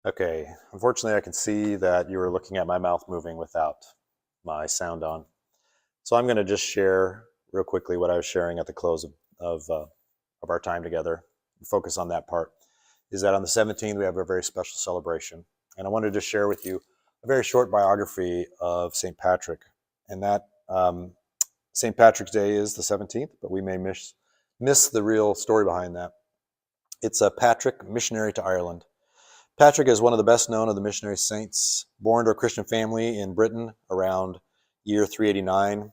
Okay, unfortunately, I can see that you were looking at my mouth moving without my sound on. So I'm going to just share real quickly what I was sharing at the close of our time together. Focus on that part. Is that on the 17th, we have a very special celebration. And I wanted to share with you a very short biography of St. Patrick. And that St. Patrick's Day is the 17th, but we may miss the real story behind that. It's a Patrick, missionary to Ireland. Patrick is one of the best known of the missionary saints. Born to a Christian family in Britain around year 389,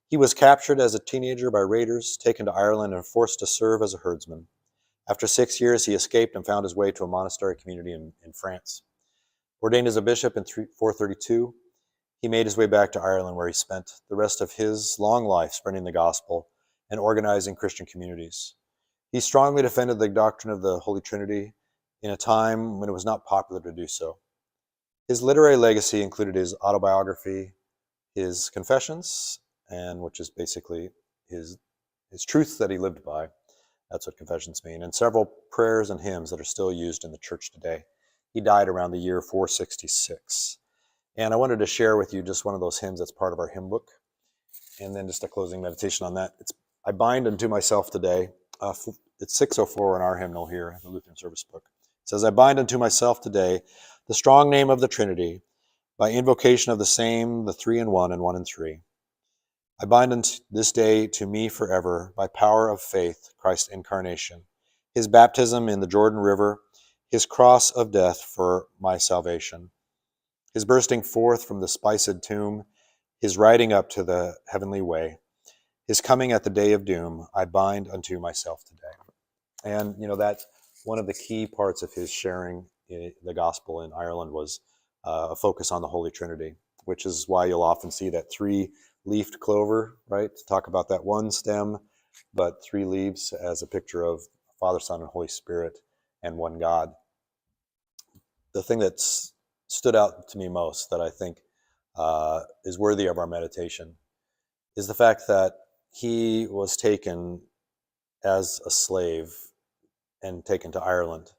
he was captured as a teenager by raiders, taken to Ireland, and forced to serve as a herdsman. After 6 years, he escaped and found his way to a monastery community in France. Ordained as a bishop in 432, he made his way back to Ireland, where he spent the rest of his long life spreading the gospel and organizing Christian communities. He strongly defended the doctrine of the Holy Trinity in a time when it was not popular to do so. His literary legacy included his autobiography, his confessions, and which is basically his truths that he lived by. That's what confessions mean, and several prayers and hymns that are still used in the church today. He died around the year 466. And I wanted to share with you just one of those hymns that's part of our hymn book, and then just a closing meditation on that. It's I bind unto myself today. It's 604 in our hymnal here in the Lutheran Service Book. It says, I bind unto myself today the strong name of the Trinity, by invocation of the same, the three in one and one in three. I bind unto this day to me forever, by power of faith, Christ's incarnation, his baptism in the Jordan River, his cross of death for my salvation, his bursting forth from the spiced tomb, his riding up to the heavenly way, his coming at the day of doom, I bind unto myself today. And, that's one of the key parts of his sharing the gospel in Ireland was a focus on the Holy Trinity, which is why you'll often see that three-leafed clover, right? To talk about that one stem, but three leaves as a picture of Father, Son, and Holy Spirit and one God. The thing that's stood out to me most that I think is worthy of our meditation is the fact that he was taken as a slave and taken to Ireland.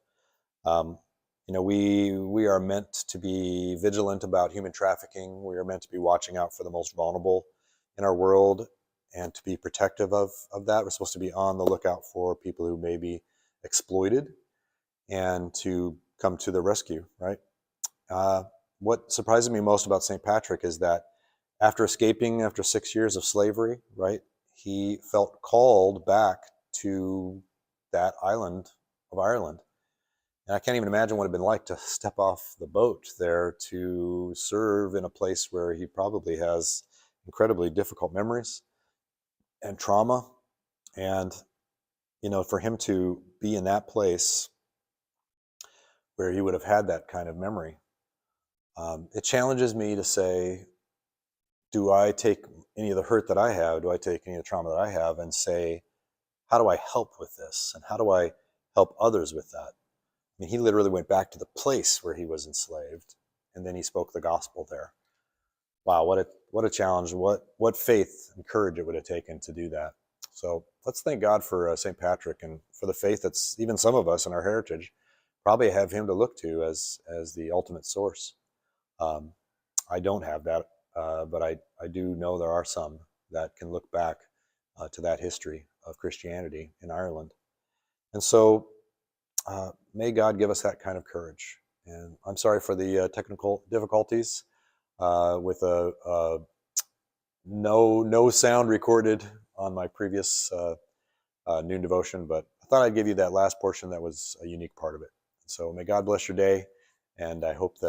We are meant to be vigilant about human trafficking. We are meant to be watching out for the most vulnerable in our world and to be protective of that. We're supposed to be on the lookout for people who may be exploited and to come to the rescue, right? What surprises me most about St. Patrick is that after escaping after 6 years of slavery, right, he felt called back to that island of Ireland. And I can't even imagine what it would have been like to step off the boat there to serve in a place where he probably has incredibly difficult memories and trauma. And, for him to be in that place where he would have had that kind of memory, it challenges me to say, do I take any of the hurt that I have, do I take any of the trauma that I have and say, how do I help with this? And how do I help others with that? I mean, he literally went back to the place where he was enslaved, and then he spoke the gospel there. Wow, what a challenge! What faith and courage it would have taken to do that. So let's thank God for St. Patrick and for the faith that's even some of us in our heritage probably have him to look to as the ultimate source. I don't have that, but I do know there are some that can look back to that history of Christianity in Ireland, and so. May God give us that kind of courage. And I'm sorry for the technical difficulties with no sound recorded on my previous noon devotion, but I thought I'd give you that last portion that was a unique part of it. So may God bless your day, and I hope that